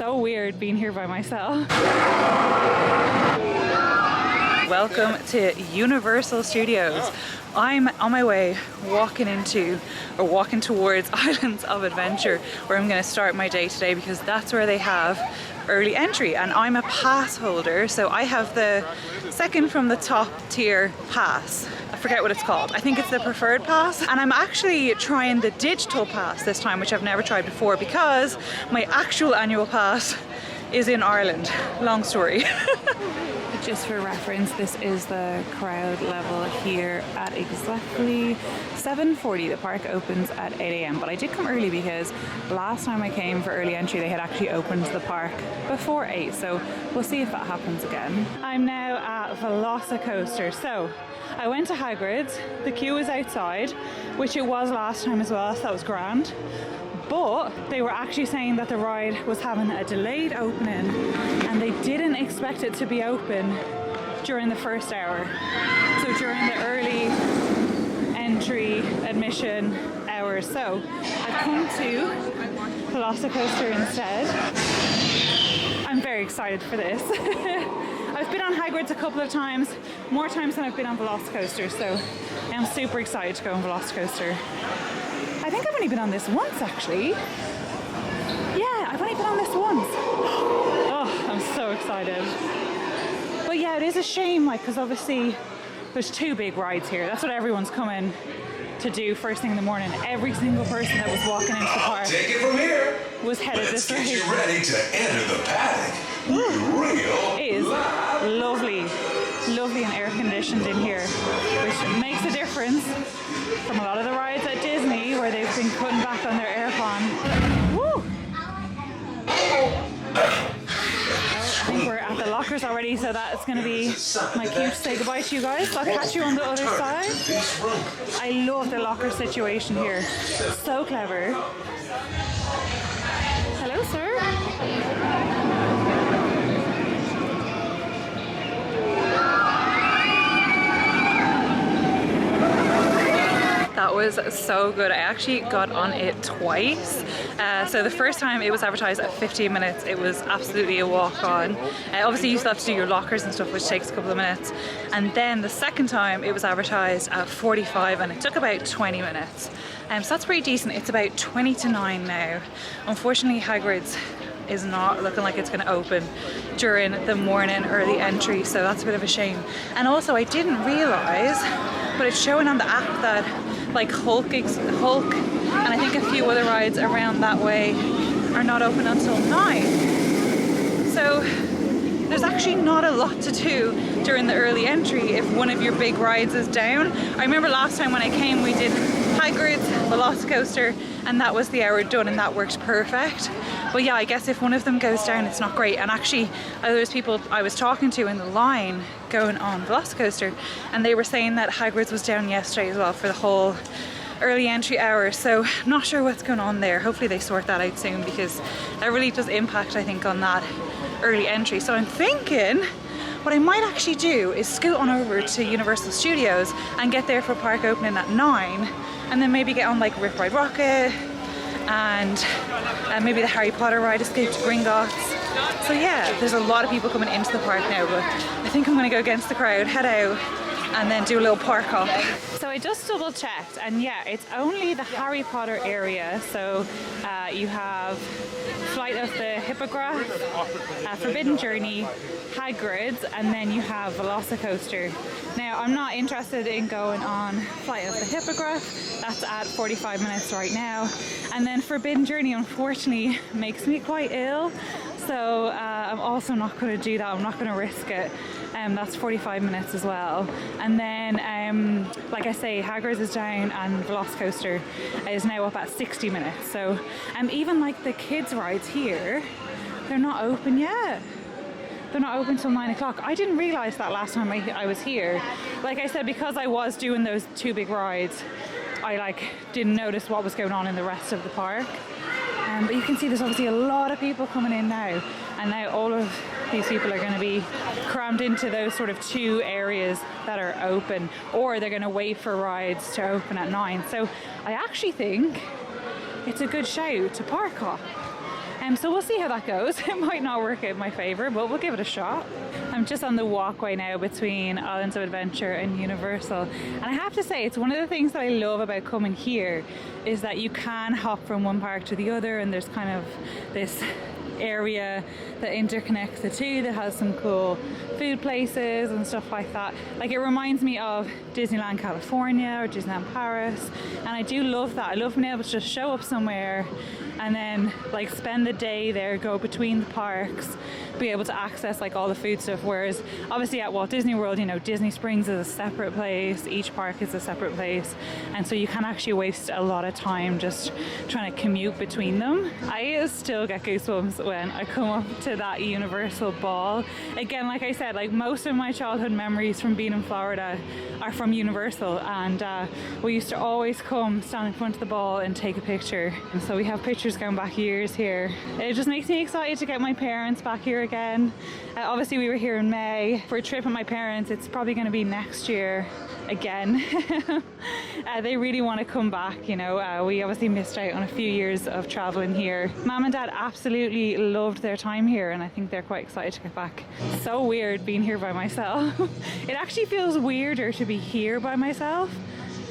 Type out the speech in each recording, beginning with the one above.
so weird being here by myself. Welcome to Universal Studios. I'm on my way walking towards Islands of Adventure, where I'm going to start my day today, because that's where they have early entry, and I'm a pass holder, so I have the second from the top tier pass. I forget what it's called. I think it's the preferred pass, and I'm actually trying the digital pass this time, which I've never tried before, because my actual annual pass is in Ireland. Long story. Just for reference, this is the crowd level here at exactly 7:40. The park opens at 8 AM, but I did come early because last time I came for early entry they had actually opened the park before 8, so we'll see if that happens again. I'm now at Velocicoaster. So I went to Hagrid's, the queue was outside, which it was last time as well, so that was grand. But they were actually saying that the ride was having a delayed opening and they didn't expect it to be open during the first hour. So during the early entry admission hours. So I've come to Velocicoaster instead. I'm very excited for this. I've been on Hagrid's a couple of times, more times than I've been on Velocicoaster, so I'm super excited to go on Velocicoaster. I think I've only been on this once, actually. Yeah, I've only been on this once. Oh, I'm so excited. But yeah, it is a shame, like, because obviously there's two big rides here. That's what everyone's coming to do first thing in the morning. Every single person that was walking into the park take it from here. Was headed this way. Let's get you ready to enter the paddock. It is lovely, lovely and air conditioned in here, which makes a difference from a lot of the rides at Disney where they've been cutting back on their aircon. Woo! I think we're at the lockers already, so that's going to be my cue to say goodbye to you guys. I'll catch you on the other side. I love the locker situation here. So clever. Hello, sir. That was so good. I actually got on it twice. So the first time it was advertised at 15 minutes. It was absolutely a walk on. Obviously you still have to do your lockers and stuff, which takes a couple of minutes. And then the second time it was advertised at 45 and it took about 20 minutes. So that's pretty decent. It's about 20 to 9 now. Unfortunately, Hagrid's is not looking like it's going to open during the morning early entry, so that's a bit of a shame. And also I didn't realise, but it's showing on the app that like Hulk and I think a few other rides around that way are not open until 9. So there's actually not a lot to do during the early entry if one of your big rides is down. I remember last time when I came we did Hagrid's, Velocicoaster, and that was the hour done and that worked perfect. But yeah, I guess if one of them goes down it's not great. And actually there was people I was talking to in the line going on Velocicoaster and they were saying that Hagrid's was down yesterday as well for the whole early entry hour, so I'm not sure what's going on there. Hopefully they sort that out soon, because that really does impact, I think, on that early entry. So I'm thinking what I might actually do is scoot on over to Universal Studios and get there for park opening at 9, and then maybe get on like Rip Ride Rocket and maybe the Harry Potter ride, Escape to Gringotts. So yeah, there's a lot of people coming into the park now, but I think I'm gonna go against the crowd, head out, and then do a little park hop. So I just double checked, and yeah, it's only the Harry Potter area. So you have Flight of the Hippogriff, Forbidden Journey, Hagrid's, and then you have Velocicoaster. Now I'm not interested in going on Flight of the Hippogriff, that's at 45 minutes right now. And then Forbidden Journey unfortunately makes me quite ill, so I'm also not going to do that. I'm not going to risk it. That's 45 minutes as well. And then, like I say, Hagrid's is down and Velocicoaster is now up at 60 minutes. So even like the kids' rides here, they're not open yet. They're not open till 9 o'clock. I didn't realise that last time I was here. Like I said, because I was doing those two big rides, I didn't notice what was going on in the rest of the park. But you can see there's obviously a lot of people coming in now, and now all of these people are going to be crammed into those sort of two areas that are open, or they're going to wait for rides to open at 9. So I actually think it's a good shout to park hop. So we'll see how that goes. It might not work out in my favour, but we'll give it a shot. I'm just on the walkway now between Islands of Adventure and Universal. And I have to say, it's one of the things that I love about coming here is that you can hop from one park to the other, and there's kind of this area that interconnects the two that has some cool food places and stuff like that. Like, it reminds me of Disneyland California or Disneyland Paris, and I do love that. I love being able to just show up somewhere and then like spend the day there, go between the parks, be able to access like all the food stuff. Whereas obviously at Walt Disney World, you know, Disney Springs is a separate place, each park is a separate place, and so you can actually waste a lot of time just trying to commute between them. I still get goosebumps when I come up to that Universal ball. Again, like I said, like most of my childhood memories from being in Florida are from Universal, and we used to always come stand in front of the ball and take a picture. And so we have pictures going back years here. It just makes me excited to get my parents back here again. Obviously we were here in May for a trip with my parents. It's probably going to be next year again. They really want to come back, you know. We obviously missed out on a few years of traveling here. Mum and Dad absolutely loved their time here, and I think they're quite excited to get back. So weird being here by myself. It actually feels weirder to be here by myself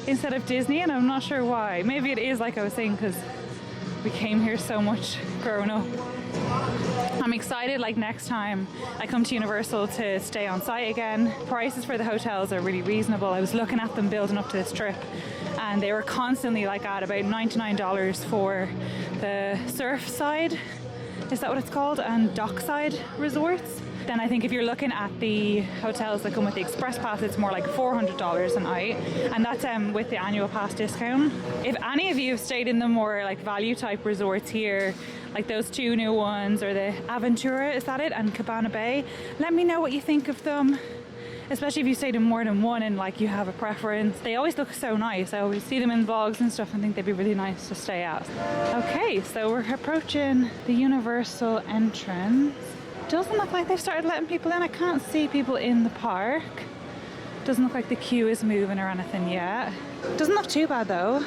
instead of Disney, and I'm not sure why. Maybe it is like I was saying because we came here so much growing up. I'm excited, like next time I come to Universal, to stay on site again. Prices for the hotels are really reasonable. I was looking at them building up to this trip, and they were constantly like at about $99 for the Surfside, is that what it's called, and Dockside resorts. Then I think if you're looking at the hotels that come with the Express Pass, it's more like $400 a night, and that's with the annual pass discount. If any of you have stayed in the more like value type resorts here, like those two new ones, or the Aventura, is that it, and Cabana Bay, let me know what you think of them. Especially if you stayed in more than one and like you have a preference. They always look so nice. I always see them in vlogs and stuff and think they'd be really nice to stay at. Okay, so we're approaching the Universal entrance. Doesn't look like they've started letting people in. I can't see people in the park. Doesn't look like the queue is moving or anything yet. Doesn't look too bad though.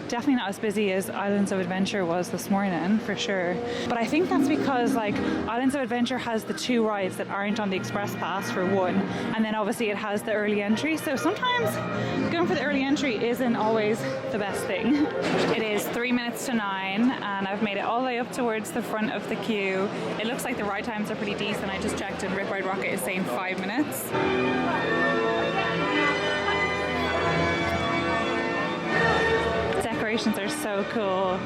Definitely not as busy as Islands of Adventure was this morning, for sure. But I think that's because like Islands of Adventure has the two rides that aren't on the Express Pass for one, and then obviously it has the early entry. So sometimes going for the early entry isn't always the best thing. It is 3 minutes to 9, and I've made it all the way up towards the front of the queue. It looks like the ride times are pretty decent. I just checked, and Rip Ride Rocket is saying 5 minutes. Decorations are so cool.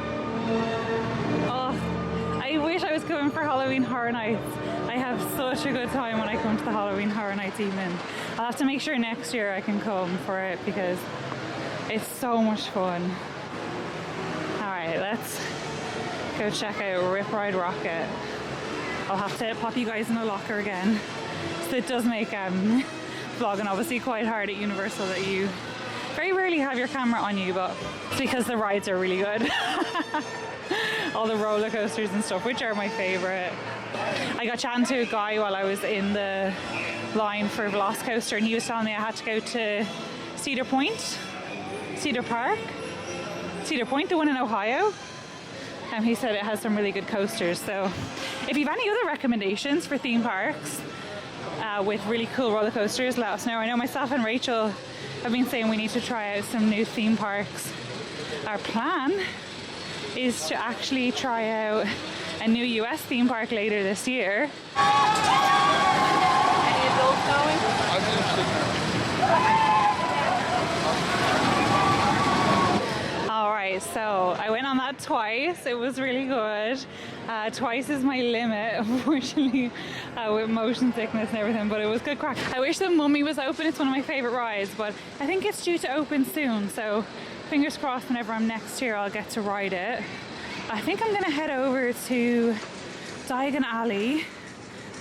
Oh, I wish I was going for Halloween Horror Nights. I have such a good time when I come to the Halloween Horror Nights evening. I'll have to make sure next year I can come for it because it's so much fun. Alright, let's go check out Rip Ride Rocket. I'll have to pop you guys in the locker again. So it does make vlogging obviously quite hard at Universal, that you very rarely have your camera on you, but it's because the rides are really good. All the roller coasters and stuff, which are my favorite. I got chatting to a guy while I was in the line for Velocicoaster, and he was telling me I had to go to Cedar Point, Cedar Park, Cedar Point, the one in Ohio. And he said it has some really good coasters. So if you have any other recommendations for theme parks with really cool roller coasters, let us know. I know myself and Rachel have been saying we need to try out some new theme parks. Our plan is to actually try out a new US theme park later this year. Any adults going? Alright, so I went on that twice. It was really good. Twice is my limit, unfortunately, with motion sickness and everything, but it was good crack. I wish the Mummy was open. It's one of my favourite rides, but I think it's due to open soon, so fingers crossed whenever I'm next here I'll get to ride it. I think I'm going to head over to Diagon Alley.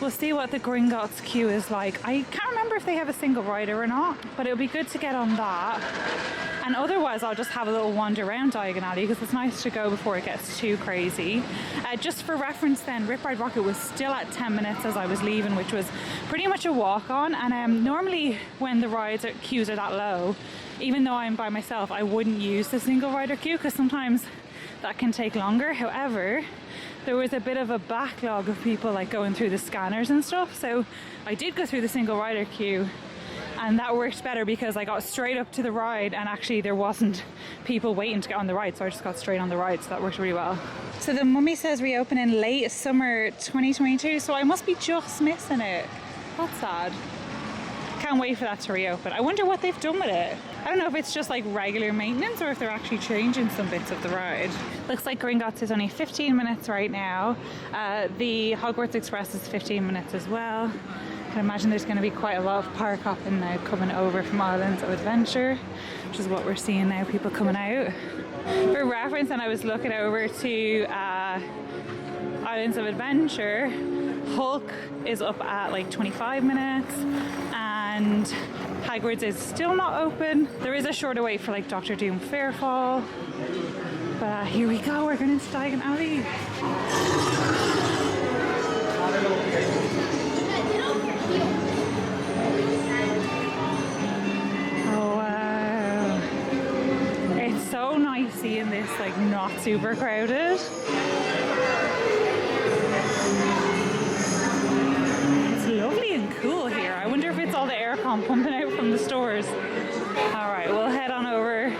We'll see what the Gringotts queue is like. I can't remember if they have a single rider or not, but it'll be good to get on that. And otherwise I'll just have a little wander around Diagon Alley because it's nice to go before it gets too crazy. Just for reference then, Rip Ride Rocket was still at 10 minutes as I was leaving, which was pretty much a walk on. And normally when the queues are that low, even though I'm by myself, I wouldn't use the single rider queue because sometimes that can take longer. However, there was a bit of a backlog of people like going through the scanners and stuff. So I did go through the single rider queue, and that worked better because I got straight up to the ride and actually there wasn't people waiting to get on the ride, so I just got straight on the ride, so that worked really well. So the Mummy says reopen in late summer 2022, so I must be just missing it. That's sad. Can't wait for that to reopen. I wonder what they've done with it. I don't know if it's just like regular maintenance or if they're actually changing some bits of the ride. Looks like Gringotts is only 15 minutes right now. The Hogwarts Express is 15 minutes as well. I can imagine there's going to be quite a lot of park hopping now coming over from Islands of Adventure, which is what we're seeing now, people coming out. For reference, and I was looking over to Islands of Adventure, Hulk is up at like 25 minutes and Hagrid's is still not open. There is a shorter wait for like Doctor Doom Fairfall. But here we go, we're going into Diagon Alley. Oh wow. It's so nice seeing this like not super crowded. Lovely and cool here. I wonder if it's all the aircon pumping out from the stores. Alright, we'll head on over,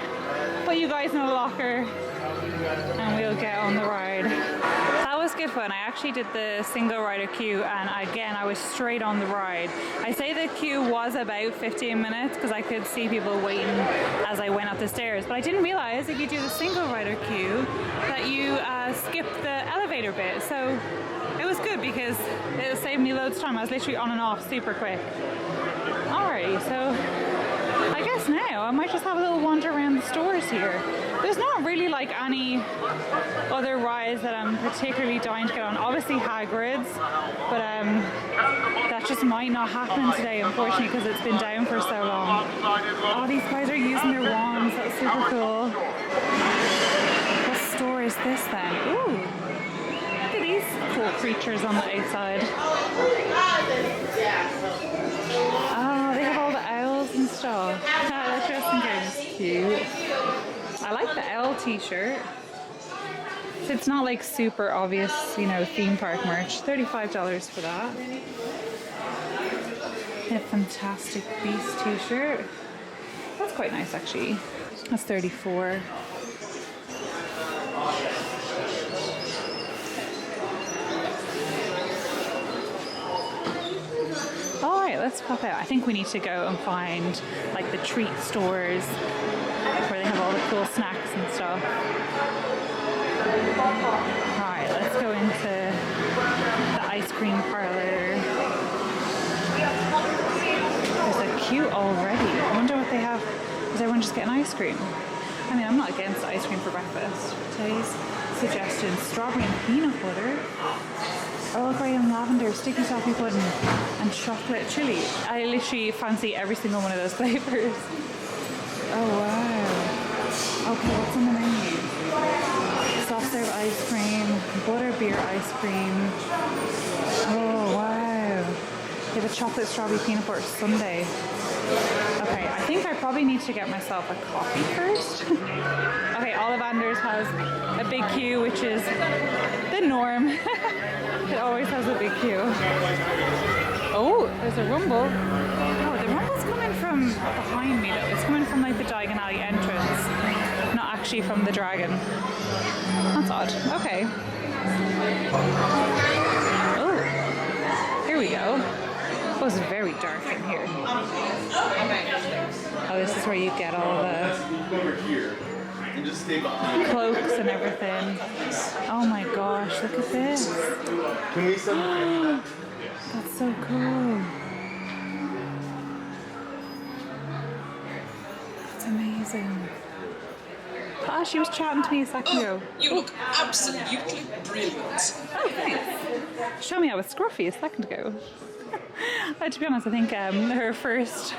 put you guys in a locker, and we'll get on the ride. That was good fun. I actually did the single rider queue, and again I was straight on the ride. I say the queue was about 15 minutes because I could see people waiting as I went up the stairs, but I didn't realize if you do the single rider queue that you skip the elevator bit. So it was good because it saved me loads of time. I was literally on and off super quick. Alrighty, so I guess now I might just have a little wander around the stores here. There's not really like any other rides that I'm particularly dying to get on. Obviously Hagrid's, but that just might not happen today, unfortunately, because it's been down for so long. Oh, these guys are using their wands. That's super cool. What store is this then? Ooh. Look at these cool creatures on the outside. Oh, they have all the owls and stuff. That dressing gown is cute. I like the owl t-shirt. So it's not like super obvious, you know, theme park merch. $35 for that. A Fantastic Beast t-shirt. That's quite nice actually. That's $34. Alright, let's pop out. I think we need to go and find like the treat stores where they have all the cool snacks and stuff. Alright, let's go into the ice cream parlor. There's a queue already. I wonder what they have. Is everyone just getting ice cream? I mean, I'm not against ice cream for breakfast. Today's suggestion, strawberry and peanut butter. Earl Grey and lavender, sticky toffee pudding, and chocolate chili. I literally fancy every single one of those flavors. Oh wow. Okay, what's on the menu? Soft serve ice cream, butterbeer ice cream. Oh wow. They have a chocolate strawberry peanut butter sundae. Okay, I think I probably need to get myself a coffee first. Okay, Ollivanders has a big queue, which is the norm. It always has a big queue. Oh, there's a rumble. Oh, the rumble's coming from behind me though. It's coming from like the Diagon Alley entrance, not actually from the dragon. That's odd. Okay. Oh, here we go. Oh, it's very dark in here. Oh, this is where you get all the cloaks and everything. Oh my gosh, look at this. Can we send That's so cool. That's amazing. Ah, she was chatting to me a second ago. You look absolutely brilliant. Oh, thanks. Show me I was scruffy a second ago. To be honest, I think her first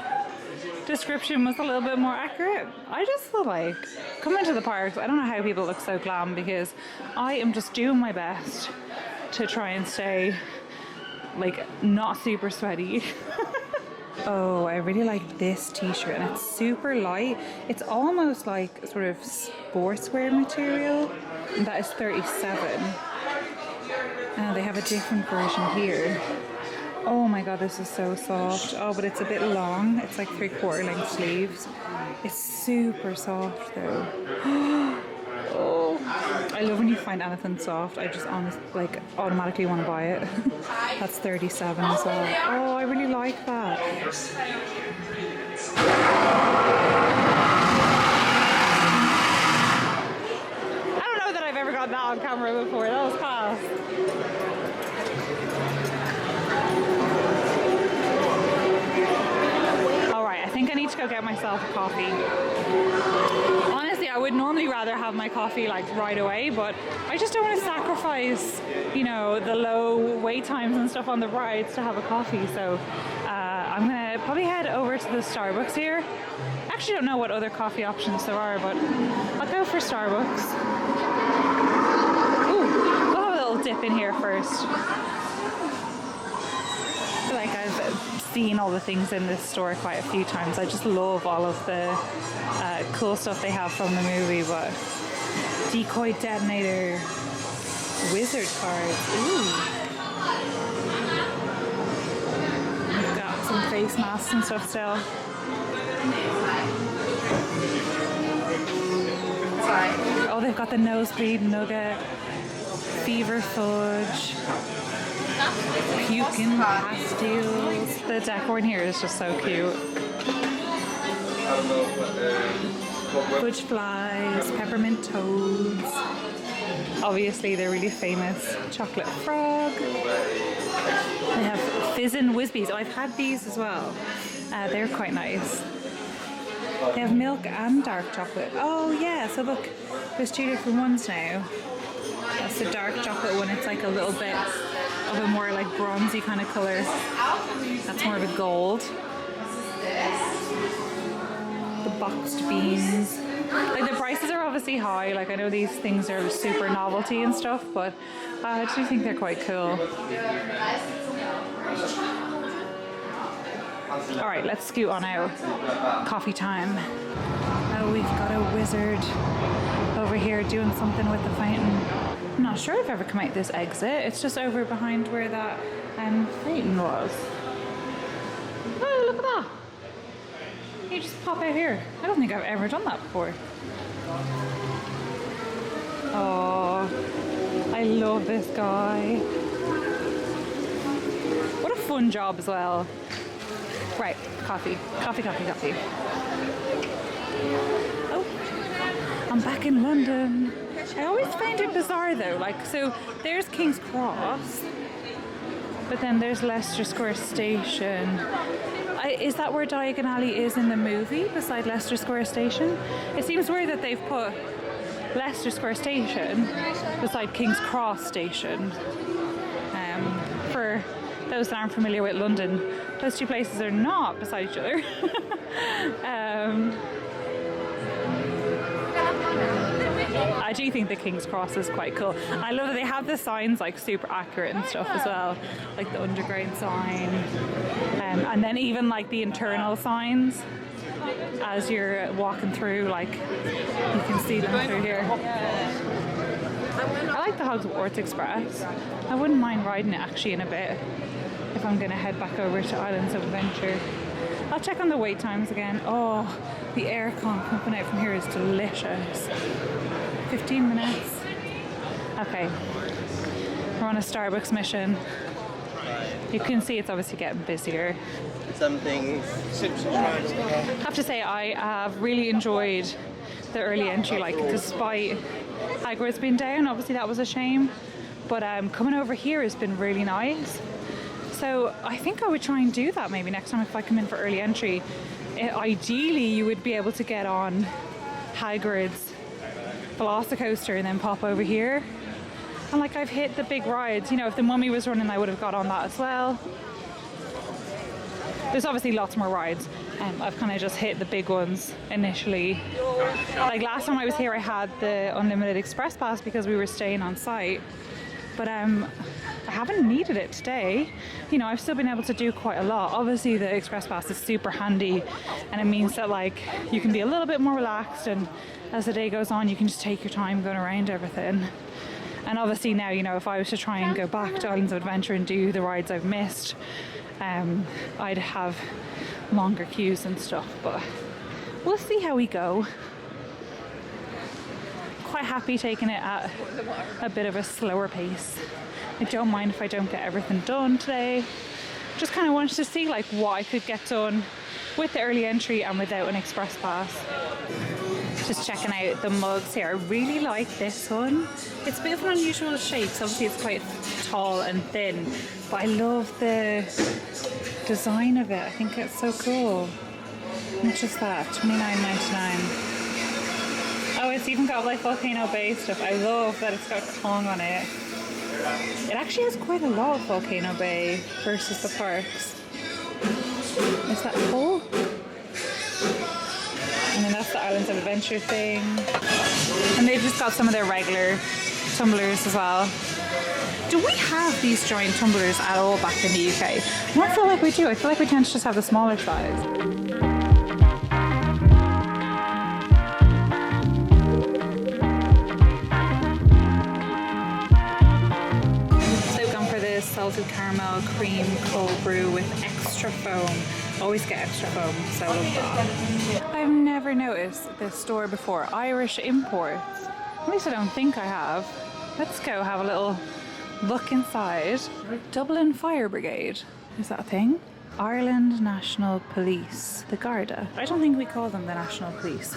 description was a little bit more accurate. I just feel like coming to the parks, I don't know how people look so glam because I am just doing my best to try and stay like not super sweaty. Oh, I really like this t-shirt and it's super light. It's almost like sort of sportswear material. And that is $37. They have a different version here. Oh my god, this is so soft. Oh, but it's a bit long. It's like 3/4 length sleeves. It's super soft though. Oh, I love when you find anything soft. I just automatically want to buy it. That's 37 as well. Oh, I really like that. I don't know that I've ever got that on camera before. That was fast. Alright, I think I need to go get myself a coffee. Honestly, I would normally rather have my coffee like right away, but I just don't want to sacrifice, you know, the low wait times and stuff on the rides to have a coffee. So I'm gonna probably head over to the Starbucks here. I actually don't know what other coffee options there are, but I'll go for Starbucks. Ooh, we'll have a little dip in here first. I feel like I've seen all the things in this store quite a few times. I just love all of the cool stuff they have from the movie. But decoy detonator, wizard cards. Ooh, we've got some face masks and stuff still. Oh, they've got the nosebleed nugget, fever fudge, pumpkin pastilles. The decor in here is just so cute. Fudge flies, peppermint toads. Obviously, they're really famous. Chocolate frog. They have Fizzin' Whizbees. Oh, I've had these as well. They're quite nice. They have milk and dark chocolate. Oh yeah, so look, there's two different ones now. That's the dark chocolate one. It's like a little bit of a more like bronzy kind of color. That's more of a gold. The boxed beans. Like the prices are obviously high. Like I know these things are super novelty and stuff, but I do think they're quite cool. Alright, let's scoot on out. Coffee time. Oh, we've got a wizard over here doing something with the fountain. I'm not sure if I've ever come out this exit. It's just over behind where that fountain was. Oh, look at that. You just pop out here. I don't think I've ever done that before. Oh, I love this guy. What a fun job as well. Right, coffee. Coffee, coffee, coffee. Oh, I'm back in London. I always find it bizarre though, like, so there's King's Cross, but then there's Leicester Square Station. Is that where Diagon Alley is in the movie, beside Leicester Square Station? It seems weird that they've put Leicester Square Station beside King's Cross Station. For those that aren't familiar with London, those two places are not beside each other. I do think the King's Cross is quite cool. I love that they have the signs like super accurate and stuff as well, like the underground sign, and then even like the internal signs as you're walking through, like you can see them through here. I like the Hogwarts Express. I wouldn't mind riding it actually in a bit if I'm going to head back over to Islands of Adventure. I'll check on the wait times again. Oh, the aircon pumping out from here is delicious. 15 minutes. Okay, we're on a Starbucks mission. You can see it's obviously getting busier. Something. I have to say I have really enjoyed the early entry, like despite Hagrid's being down, obviously that was a shame, but coming over here has been really nice. So I think I would try and do that maybe next time if I come in for early entry. Ideally you would be able to get on Hagrid's Velocicoaster and then pop over here. And like I've hit the big rides, you know, if the Mummy was running I would have got on that as well. There's obviously lots more rides. I've kind of just hit the big ones initially. Like last time I was here I had the unlimited express pass because we were staying on site. But I haven't needed it today. You know, I've still been able to do quite a lot. Obviously the express pass is super handy and it means that like you can be a little bit more relaxed, and as the day goes on you can just take your time going around everything. And obviously now, you know, if I was to try and go back to Islands of Adventure and do the rides I've missed, I'd have longer queues and stuff, but we'll see how we go. Quite happy taking it at a bit of a slower pace. I don't mind if I don't get everything done today. Just kind of wanted to see like what I could get done with the early entry and without an express pass. Just checking out the mugs here. I really like this one. It's a bit of an unusual shape, so obviously it's quite tall and thin, but I love the design of it. I think it's so cool. How much is that? $29.99. Oh, it's even got like Volcano Bay stuff. I love that it's got Kong on it. It actually has quite a lot of Volcano Bay versus the parks. Is that full? And then that's the Islands of Adventure thing. And they've just got some of their regular tumblers as well. Do we have these giant tumblers at all back in the UK? I don't feel like we do. I feel like we tend to just have the smaller size. Salted caramel cream cold brew with extra foam. Always get extra foam, so I love that. I've never noticed this store before. Irish imports. At least I don't think I have. Let's go have a little look inside. Dublin Fire Brigade. Is that a thing? Ireland National Police. The Garda. I don't think we call them the National Police.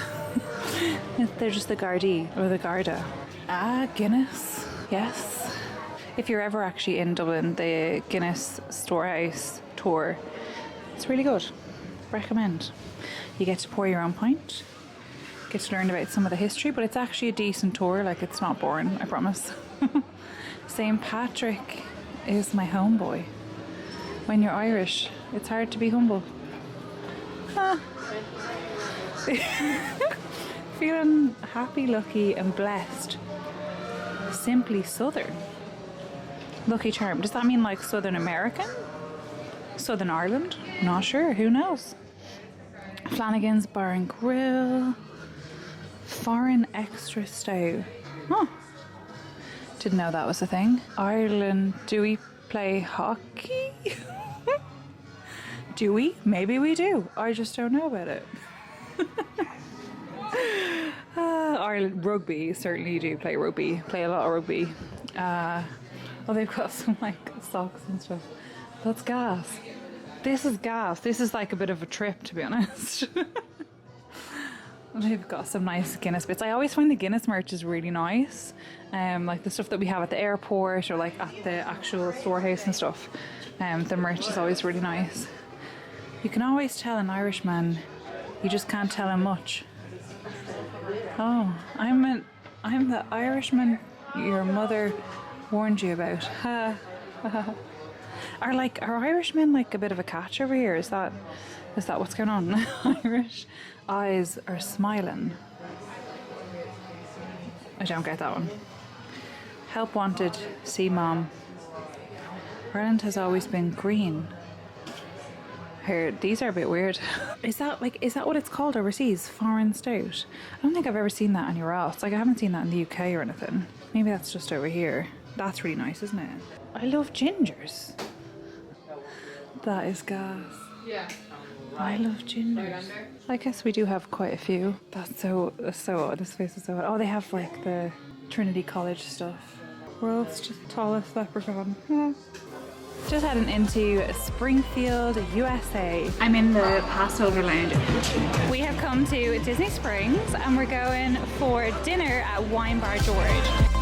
They're just the Gardaí or the Garda. Ah, Guinness. Yes. If you're ever actually in Dublin, the Guinness Storehouse tour, it's really good. Recommend. You get to pour your own pint, get to learn about some of the history, but it's actually a decent tour. Like, it's not boring, I promise. St. Patrick is my homeboy. When you're Irish, it's hard to be humble. Feeling happy, lucky and blessed. Simply Southern. Lucky Charm. Does that mean like Southern American? Southern Ireland? Not sure. Who knows? Flanagan's Bar and Grill. Foreign Extra Stout. Huh. Didn't know that was a thing. Ireland. Do we play hockey? Do we? Maybe we do. I just don't know about it. Ireland rugby. Certainly do play rugby. Play a lot of rugby. Oh, they've got some like socks and stuff. That's gas. This is gas. This is like a bit of a trip, to be honest. They've got some nice Guinness bits. I always find the Guinness merch is really nice. Like the stuff that we have at the airport or like at the actual storehouse and stuff. The merch is always really nice. You can always tell an Irishman. You just can't tell him much. Oh, I'm the Irishman your mother warned you about. Are Irishmen like a bit of a catch over here? Is that what's going on? Irish eyes are smiling. I don't get that one. Help wanted, see mom. Ireland has always been green. Here, these are a bit weird. Is that what it's called overseas? Foreign stout? I don't think I've ever seen that anywhere else. Like, I haven't seen that in the UK or anything. Maybe that's just over here. That's really nice, isn't it? I love gingers. That is gas. Yeah. I love gingers. I guess we do have quite a few. That's so odd. This place is so odd. Oh, they have like the Trinity College stuff. World's tallest leprechaun. Yeah. Just heading into Springfield, USA. I'm in the Passholder Lounge. We have come to Disney Springs and we're going for dinner at Wine Bar George.